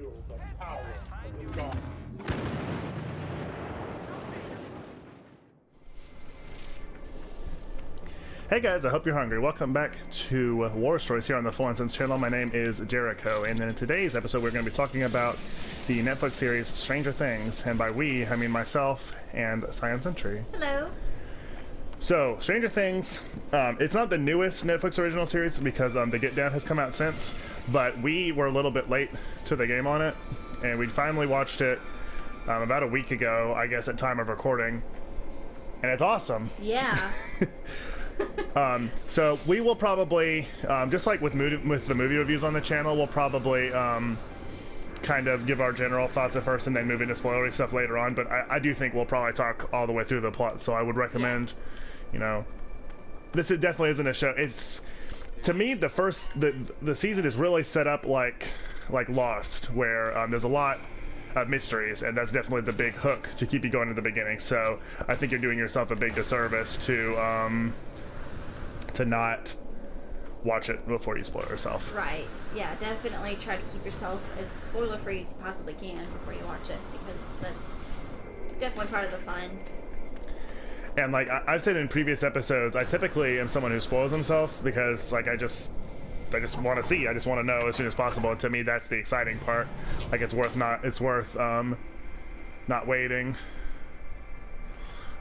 feel the power of the dark. Hey guys, I hope you're hungry. Welcome back to War Stories here on the CyannSentry channel. My name is Jericho, and in today's episode we're going to be talking about the Netflix series Stranger Things, and by we, I mean myself and CyannSentry. Hello. So, Stranger Things, it's not the newest Netflix original series because The Get Down has come out since, but we were a little bit late to the game on it, and we finally watched it about a week ago, I guess at time of recording, and it's awesome. Yeah. So we will probably, just like with the movie reviews on the channel, we'll probably kind of give our general thoughts at first and then move into spoilery stuff later on, but I do think we'll probably talk all the way through the plot, so I would recommend, you know, this definitely isn't a show. It's, to me, the season is really set up like Lost, where there's a lot of mysteries, and that's definitely the big hook to keep you going at the beginning, so I think you're doing yourself a big disservice to not watch it before you spoil yourself. Right. Yeah, definitely try to keep yourself as spoiler-free as you possibly can before you watch it, because that's definitely part of the fun. And like I've said in previous episodes, I typically am someone who spoils himself because like I just want to see. I just want to know as soon as possible. And to me, that's the exciting part. Like it's worth not waiting.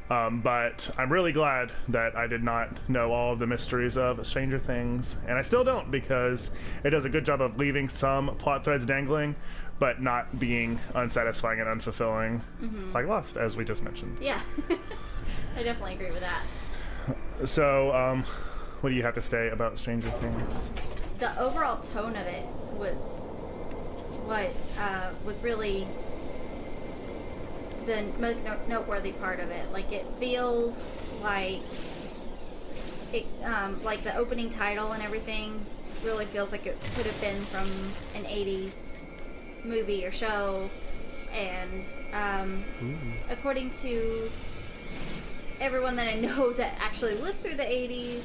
But I'm really glad that I did not know all of the mysteries of Stranger Things, and I still don't, because it does a good job of leaving some plot threads dangling, but not being unsatisfying and unfulfilling, like Lost, as we just mentioned. Yeah. I definitely agree with that. So, what do you have to say about Stranger Things? The overall tone of it was what was really the most noteworthy part of it. Like, it feels like it, like the opening title and everything really feels like it could have been from an 80s movie or show. And according to everyone that I know that actually lived through the 80s,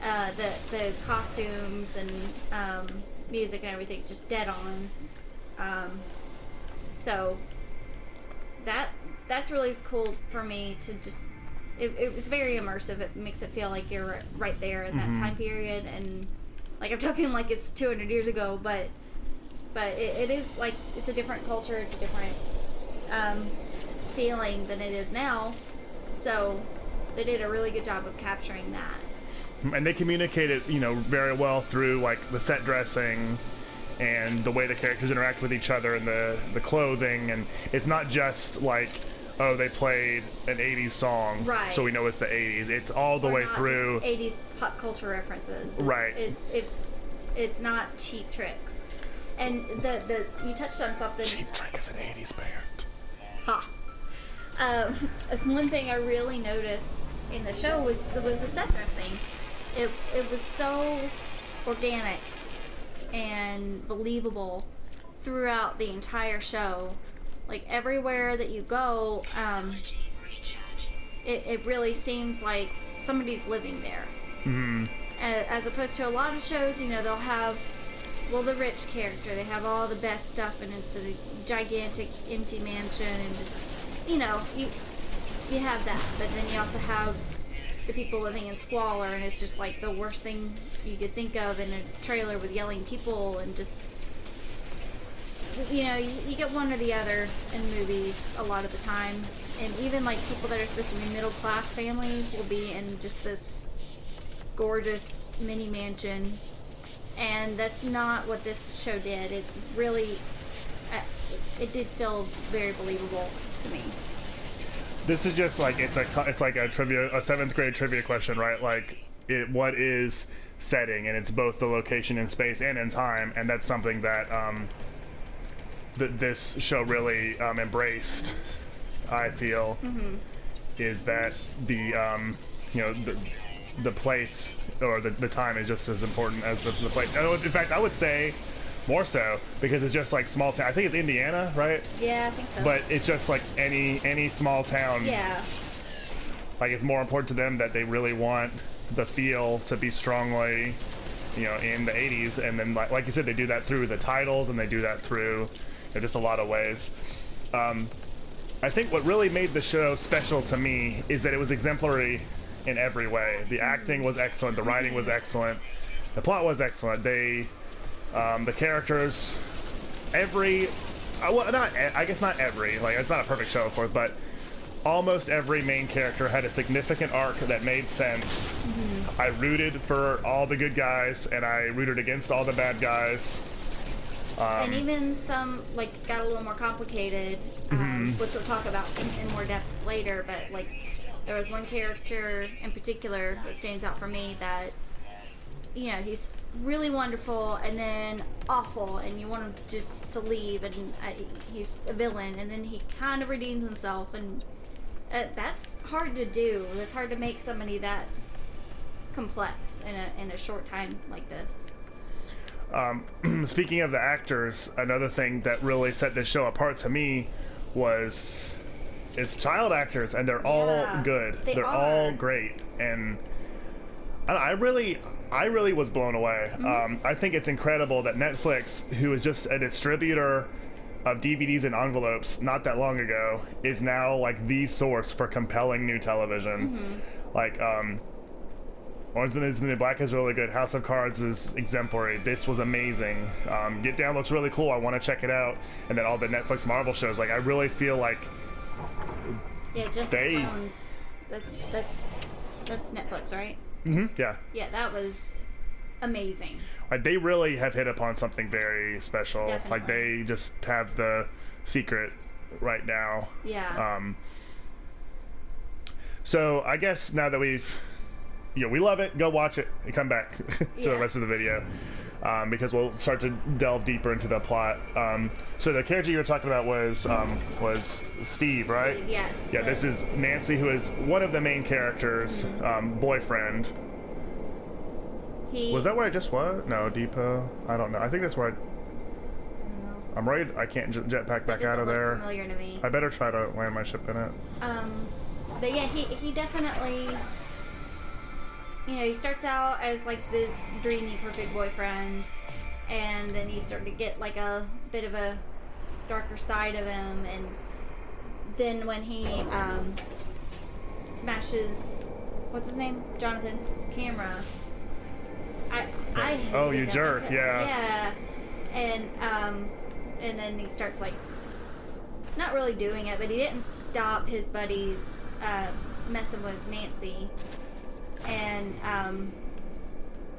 the costumes and music and everything's just dead on. So that's really cool for me to just. It was very immersive. It makes it feel like you're right there in that time period, and like I'm talking like it's 200 years ago, but it is like it's a different culture. It's a different feeling than it is now. So they did a really good job of capturing that. And they communicated, you know, very well through like the set dressing and the way the characters interact with each other and the clothing, and it's not just like, oh, they played an 80s song, right, so we know it's the 80s. It's all the way through. Just 80s pop culture references. Right. It's not cheap tricks. And the you touched on something. Cheap Trick is an 80s band. Ha. That's one thing I really noticed in the show was the set dressing. It was so organic and believable throughout the entire show. Like everywhere that you go, it really seems like somebody's living there. As opposed to a lot of shows, you know, they'll have, well, the rich character, they have all the best stuff and it's a gigantic empty mansion and just, you know, you have that, but then you also have the people living in squalor, and it's just like the worst thing you could think of in a trailer with yelling people, and just, you know, you get one or the other in movies a lot of the time, and even like people that are supposed to be middle class families will be in just this gorgeous mini mansion, and that's not what this show did. It really, it did feel very believable to me. This is just like it's like a 7th grade trivia question, right? Like, what is setting? And it's both the location in space and in time, and that's something that that this show really embraced. I feel is that the you know, the place or the time is just as important as the place. In fact, I would say more so, because it's just like small town. I think it's Indiana, right? Yeah, I think so. But it's just like any small town. Yeah. Like, it's more important to them that they really want the feel to be strongly, you know, in the 80s, and then like you said, they do that through the titles, and they do that through, in just a lot of ways. I think what really made the show special to me is that it was exemplary in every way. The acting was excellent, the writing was excellent, the plot was excellent. The characters, I guess not every, like it's not a perfect show of course, but almost every main character had a significant arc that made sense. I rooted for all the good guys and I rooted against all the bad guys. And even some like got a little more complicated, which we'll talk about in more depth later. But like, there was one character in particular that stands out for me that, you know, he's really wonderful and then awful, and you want him just to leave, and he's a villain, and then he kind of redeems himself, and that's hard to do. It's hard to make somebody that complex in a short time like this. Speaking of the actors, another thing that really set this show apart to me was it's child actors, and they're all good. They're all great, and I really was blown away. I think it's incredible that Netflix, who is just a distributor of DVDs and envelopes not that long ago, is now like the source for compelling new television. Like Orange is the New Black is really good. House of Cards is exemplary. This was amazing. Get Down looks really cool. I want to check it out. And then all the Netflix Marvel shows. Like I really feel like Jessica Jones. That's Netflix, right? Yeah. Yeah, that was amazing. Like they really have hit upon something very special. Definitely. Like they just have the secret right now. Yeah. So I guess now that we love it, go watch it and come back to the rest of the video, because we'll start to delve deeper into the plot. So the character you were talking about was Steve, right? Steve, yes. Yeah, this is Nancy, who is one of the main characters' boyfriend. Was that where I just was? No, Depot. I don't know. I think that's where I'm worried I can't jetpack back out of there. Familiar to me. I better try to land my ship in it. But yeah, he definitely, you know, he starts out as like the dreamy, perfect boyfriend, and then you start to get like a bit of a darker side of him, and then when he smashes, what's his name? Jonathan's camera. I Oh, you hated jerk! him. Yeah. Yeah, and then he starts like not really doing it, but he didn't stop his buddies messing with Nancy, and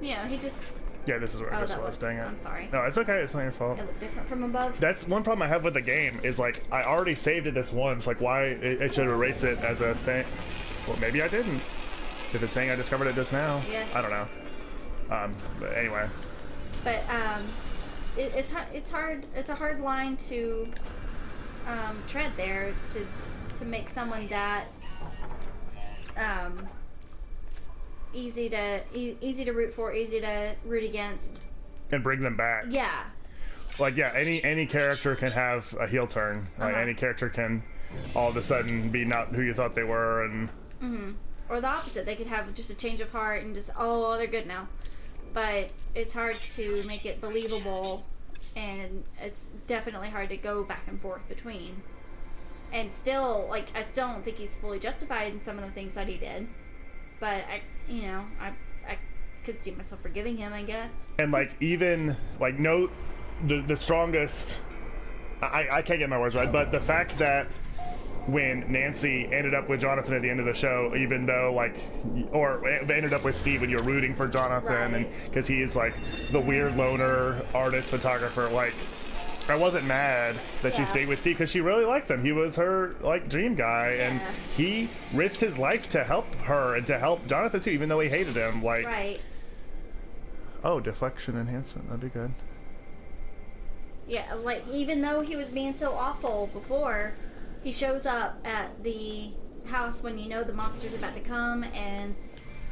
you know, he just. Yeah, this is where I just was. Dang it! I'm sorry. No, it's okay. It's not your fault. It looked different from above. That's one problem I have with the game is like I already saved it this once. Like why it should erase it as a thing? Well, maybe I didn't. If it's saying I discovered it just now, yeah. I don't know. But anyway. But it's hard. It's a hard line to tread there to make someone that easy to root for, easy to root against, and bring them back. Yeah. Like yeah, any character can have a heel turn. Like any character can all of a sudden be not who you thought they were, and or the opposite. They could have just a change of heart and just they're good now. But it's hard to make it believable, and it's definitely hard to go back and forth between. And still, like, I still don't think he's fully justified in some of the things that he did. But I could see myself forgiving him, I guess. And like even like note the strongest. I can't get my words right, but the fact that when Nancy ended up with Jonathan at the end of the show, even though or ended up with Steve, and you're rooting for Jonathan, and because he is like the weird loner artist photographer, like I wasn't mad that she stayed with Steve because she really liked him. He was her like dream guy, and he risked his life to help her and to help Jonathan too, even though he hated him. Like, oh, deflection enhancement, that'd be good. Yeah, like even though he was being so awful before, he shows up at the house when you know the monster's about to come, and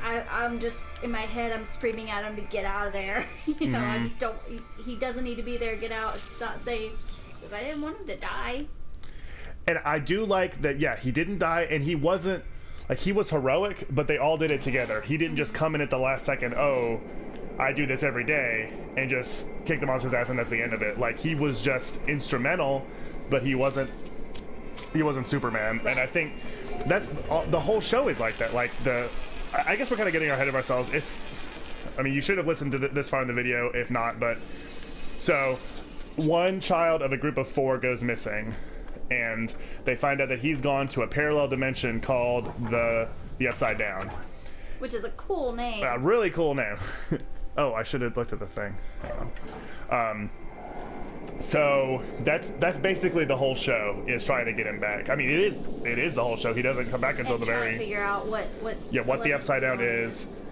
I'm just, in my head, I'm screaming at him to get out of there. You know, I just don't, he doesn't need to be there, get out, it's not safe. Because I didn't want him to die. And I do like that, yeah, he didn't die, and he wasn't, like, he was heroic, but they all did it together. He didn't just come in at the last second, I do this every day and just kick the monster's ass, and that's the end of it. Like, he was just instrumental, but he wasn't Superman. And I think that's the whole show is like that. Like, I guess we're kind of getting ahead of ourselves. I mean, you should have listened to this far in the video, if not, but so one child of a group of 4 goes missing, and they find out that he's gone to a parallel dimension called the Upside Down, which is a cool name. A really cool name. Oh, I should have looked at the thing. Hang on. So that's basically the whole show, is trying to get him back. I mean, it is the whole show. He doesn't come back until the very. Figure out what the Upside Down is.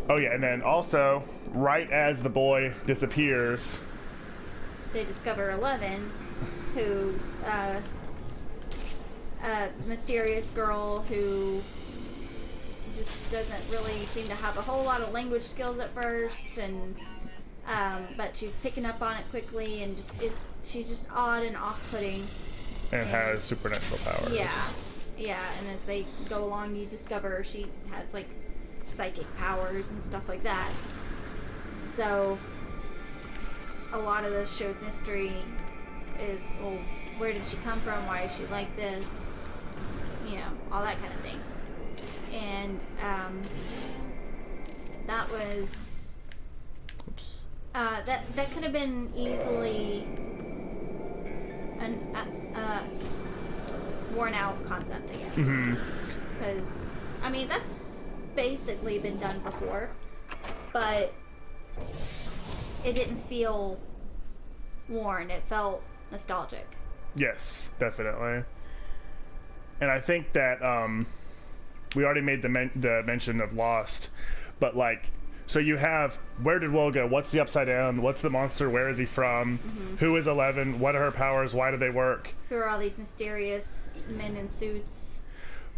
Oh yeah, and then also right as the boy disappears, they discover 11, who's a mysterious girl who just doesn't really seem to have a whole lot of language skills at first, and but she's picking up on it quickly, and she's just odd and off-putting. And has supernatural powers. Yeah, and as they go along, you discover she has like psychic powers and stuff like that. So a lot of this show's mystery is, well, where did she come from? Why is she like this? You know, all that kind of thing. And that was that could have been easily a worn out concept, I guess. Because I mean, that's basically been done before, but it didn't feel worn. It felt nostalgic. Yes, definitely. And I think that we already made the mention of Lost, but like, so you have, where did Will go? What's the Upside Down? What's the monster? Where is he from? Who is 11? What are her powers? Why do they work? Who are all these mysterious men in suits?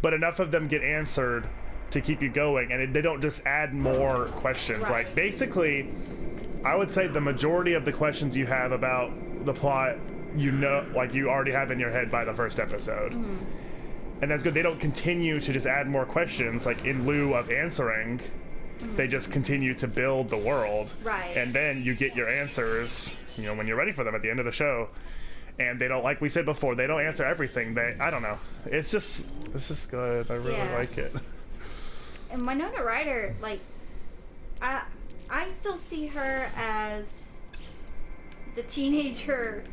But enough of them get answered to keep you going, and they don't just add more questions. Right. Like, basically, I would say the majority of the questions you have about the plot, you know, like you already have in your head by the first episode. And that's good. They don't continue to just add more questions, like in lieu of answering. They just continue to build the world. Right. And then you get your answers, you know, when you're ready for them at the end of the show. And they don't, like we said before, they don't answer everything. I don't know. It's just good. I really like it. And Winona Ryder, like, I still see her as the teenager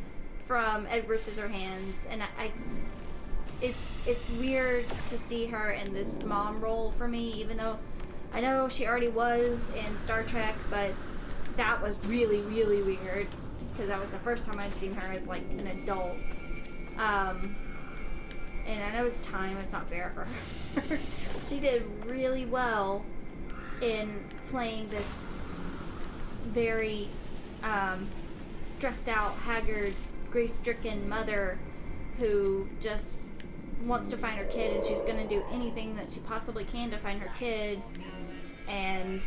from Edward Scissorhands, and it's weird to see her in this mom role for me, even though I know she already was in Star Trek, but that was really, really weird, because that was the first time I'd seen her as, like, an adult. And I know it's time, it's not fair for her. She did really well in playing this very stressed out, haggard, grief-stricken mother who just wants to find her kid, and she's going to do anything that she possibly can to find her kid. And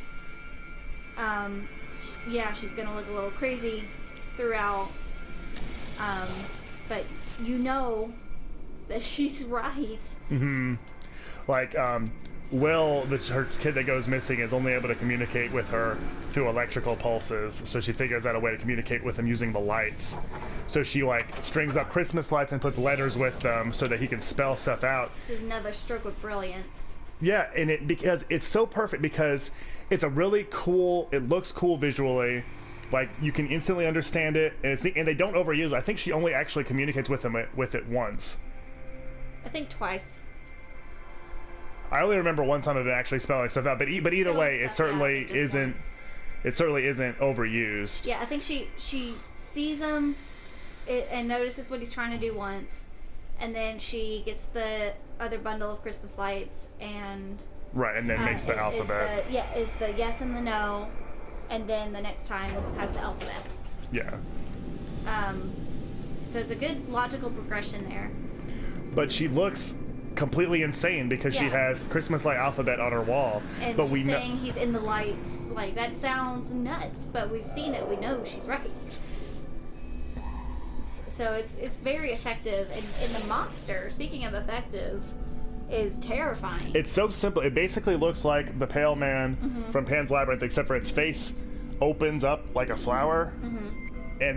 yeah, she's going to look a little crazy throughout, but you know that she's right. Like, Will, her kid that goes missing, is only able to communicate with her through electrical pulses, so she figures out a way to communicate with him using the lights. So she, like, strings up Christmas lights and puts letters with them so that he can spell stuff out. Just another stroke of brilliance. Yeah, and because it's so perfect, because it's a really cool, it looks cool visually, like you can instantly understand it, and they don't overuse it. I think she only actually communicates with him with it once. I think twice. I only remember one time of it actually spelling stuff out, but either way, it certainly isn't. It certainly isn't overused. Yeah, I think she sees him and notices what he's trying to do once, and then she gets the other bundle of Christmas lights and and then makes the alphabet. Is the yes and the no, and then the next time has the alphabet. Yeah. So it's a good logical progression there. But she looks completely insane because she has Christmas light alphabet on her wall. And but she's saying he's in the lights. Like, that sounds nuts, but we've seen it. We know she's right. So it's very effective. And the monster, speaking of effective, is terrifying. It's so simple. It basically looks like the Pale Man from Pan's Labyrinth, except for its face opens up like a flower,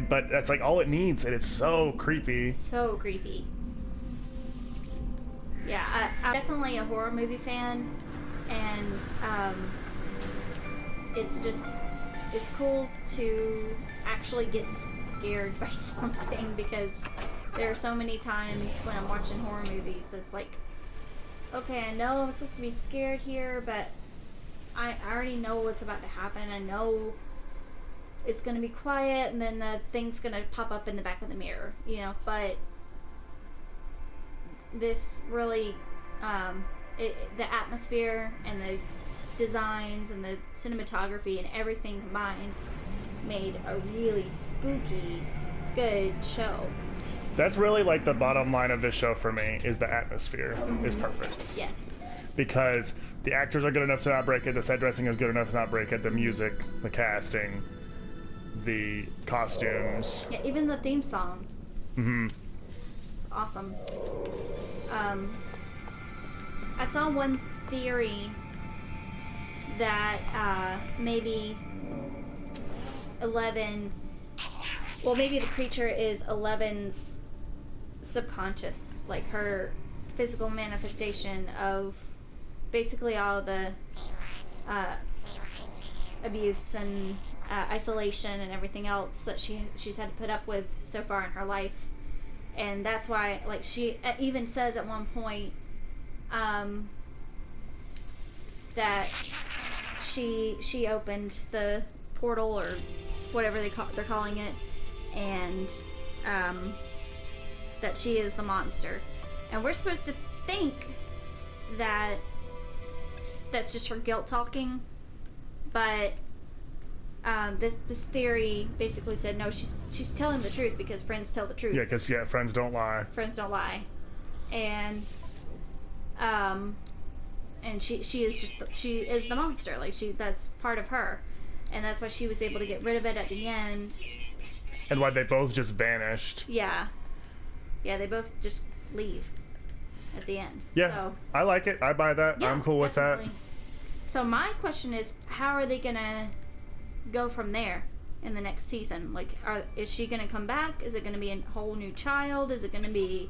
but that's like all it needs, and it's so creepy. So creepy. Yeah, I'm definitely a horror movie fan, and it's cool to actually get scared by something, because there are so many times when I'm watching horror movies that's like, okay, I know I'm supposed to be scared here, but I already know what's about to happen. I know it's going to be quiet, and then the thing's going to pop up in the back of the mirror, you know, but this really, the atmosphere and the designs and the cinematography and everything combined made a really spooky, good show. That's really like the bottom line of this show for me, is the atmosphere is perfect. Yes. Because the actors are good enough to not break it, the set dressing is good enough to not break it, the music, the casting, the costumes. Yeah, even the theme song. Mm-hmm. Awesome. I saw one theory that maybe maybe the creature is Eleven's subconscious, like her physical manifestation of basically all the abuse and isolation and everything else that she's had to put up with so far in her life. And that's why, like, she even says at one point that she opened the portal, or whatever they're calling it, and that she is the monster. And we're supposed to think that that's just her guilt talking, but this theory basically said no, she's telling the truth, because friends tell the truth. Yeah, because friends don't lie. Friends don't lie, and she is the monster. Like, that's part of her, and that's why she was able to get rid of it at the end. And why they both just vanished. Yeah, they both just leave at the end. Yeah, so, I like it. I buy that. yeah, I'm cool with definitely. that. So my question is, how are they gonna go from there in the next season? Like, is she gonna come back? Is it gonna be a whole new child? Is it gonna be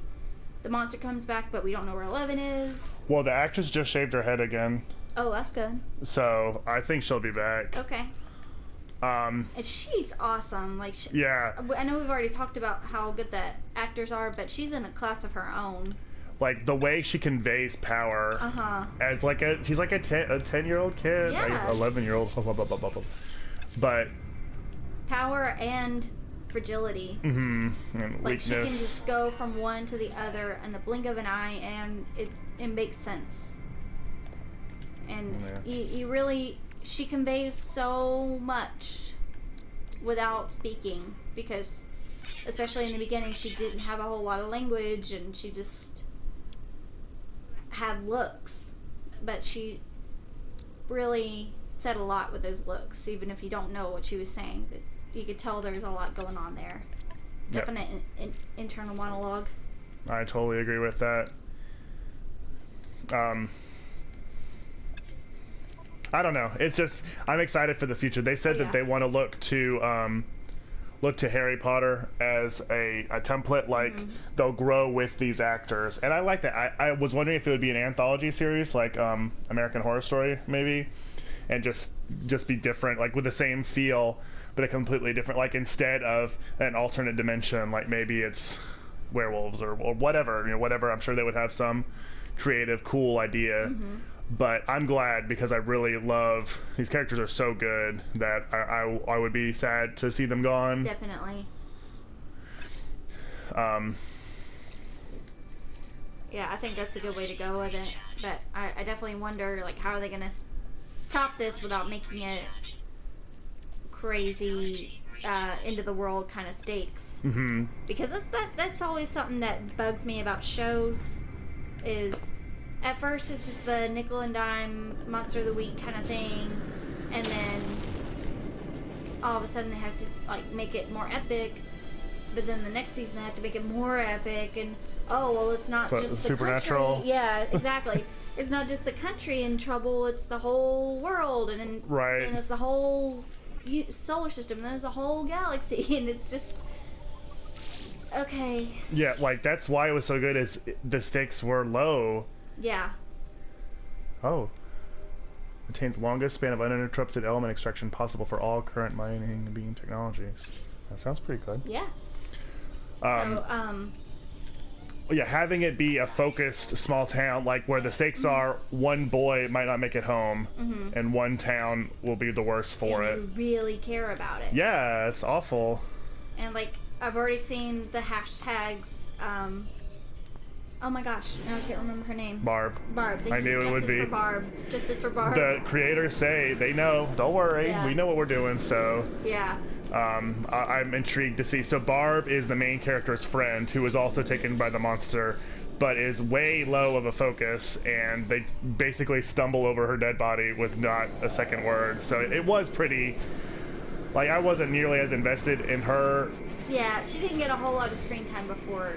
the monster comes back, but we don't know where 11 is? Well, the actress just shaved her head again. Oh, that's good. So I think she'll be back. Okay. And she's awesome. Like, yeah. I know we've already talked about how good the actors are, but she's in a class of her own. Like, the way she conveys power as like she's like a 10-year-old kid, Yeah. like 11-year-old, but power and fragility. and Like, weakness. she can just go from one to the other in the blink of an eye, and it makes sense. And you really, she conveys so much without speaking, because especially in the beginning she didn't have a whole lot of language, and she just had looks, but she really said a lot with those looks, even if you don't know what she was saying. That you could tell there's a lot going on there. Yep. Definite internal monologue. I totally agree with that. I don't know. It's just, I'm excited for the future. They said that they want to look to Harry Potter as a template. Like, they'll grow with these actors, and I like that. I was wondering if it would be an anthology series, like American Horror Story, maybe, and just be different, like with the same feel, but a completely different. Like, instead of an alternate dimension, like maybe it's werewolves or whatever. You know, whatever. I'm sure they would have some creative, cool idea. But I'm glad, because I really love these characters. Are so good that I would be sad to see them gone. Definitely. Yeah, I think that's a good way to go with it. But I definitely wonder, like, how are they gonna top this without making it crazy, end of the world kind of stakes? Because that's always something that bugs me about shows. Is at first it's just the nickel and dime monster of the week kind of thing, and then all of a sudden they have to, like, make it more epic, but then the next season they have to make it more epic, and it's not so just the supernatural. country. Yeah, exactly. It's not just the country in trouble, it's the whole world, and right. and it's the whole solar system, and there's a whole galaxy, and it's just okay. Yeah, like that's why it was so good. Is the stakes were low. Yeah. Oh. Maintains longest span of uninterrupted element extraction possible for all current mining beam technologies. That sounds pretty good. Yeah. Yeah, having it be a focused small town, like where the stakes are, one boy might not make it home, and one town will be the worst for it. You really care about it. Yeah, it's awful. And like, I've already seen the hashtags. Oh my gosh, now I can't remember her name. Barb. Barb. I knew it would be. Justice for Barb. Justice for Barb. The creators say they know. Don't worry, Yeah. we know what we're doing. So. Yeah. I'm intrigued to see. So Barb is the main character's friend who is also taken by the monster, but is way low of a focus, and they basically stumble over her dead body with not a second word. So it was pretty, like, I wasn't nearly as invested in her. Yeah, she didn't get a whole lot of screen time before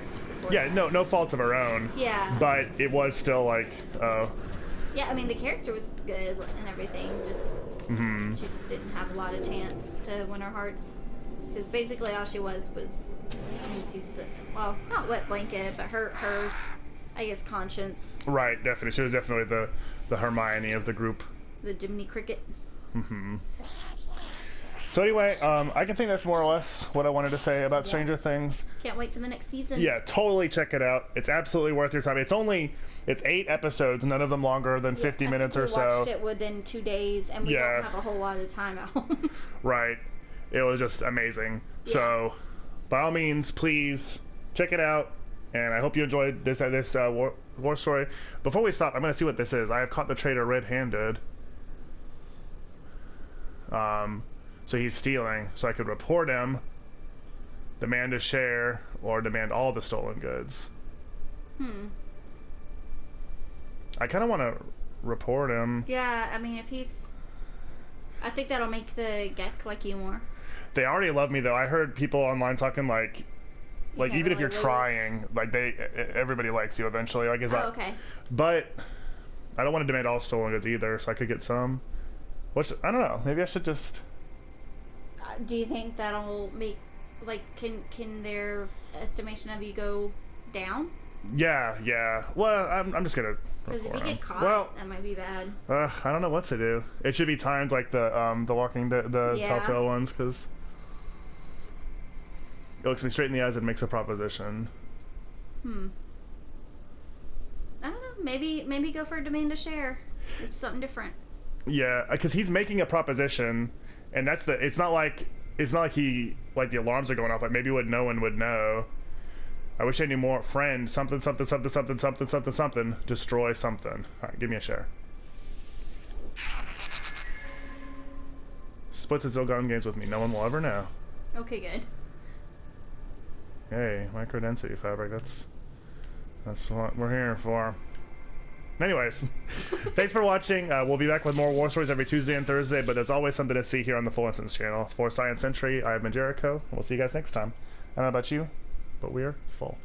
Yeah, no fault of her own. Yeah. But it was still like, oh. Yeah, I mean, the character was good and everything, just she just didn't have a lot of chance to win our hearts. Because basically all she was, well, not wet blanket, but her I guess, conscience. Right, definitely. She was definitely the Hermione of the group. The Jiminy Cricket. So anyway, I can think that's more or less what I wanted to say about Stranger Things. Can't wait for the next season. Yeah, totally check it out. It's absolutely worth your time. It's 8 episodes, none of them longer than 50 minutes or so. We watched it within 2 days, and we don't have a whole lot of time at home. Right. It was just amazing. Yeah. So, by all means, please check it out. And I hope you enjoyed this war story. Before we stop, I'm going to see what this is. I have caught the traitor red-handed. So he's stealing. So I could report him, demand a share, or demand all the stolen goods. I kind of want to report him. Yeah, I mean, if he's... I think that'll make the Gek like you more. They already love me, though. I heard people online talking like even if you're trying, like everybody likes you eventually. Like, okay. But I don't want to demand all stolen goods either, so I could get some. Which, I don't know. Maybe I should just... do you think that'll make, like, can their estimation of you go down? Yeah. Well, I'm just gonna. Because if you get caught, that might be bad. I don't know what to do. It should be timed like the Walking Dead, the Telltale ones, because it looks me straight in the eyes and makes a proposition. I don't know. Maybe go for a demand to share. It's something different. Yeah, because he's making a proposition, and that's the. It's not like he the alarms are going off. Like maybe no one would know. I wish I knew more. Friend, something. Destroy something. Alright, give me a share. Splits its gun games with me. No one will ever know. Okay, good. Hey, microdensity fabric. That's what we're here for. Anyways, thanks for watching. We'll be back with more war stories every Tuesday and Thursday, but there's always something to see here on the Full Instance channel. For CyannSentry, I have been Jericho. We'll see you guys next time. I don't know about you, but we're full.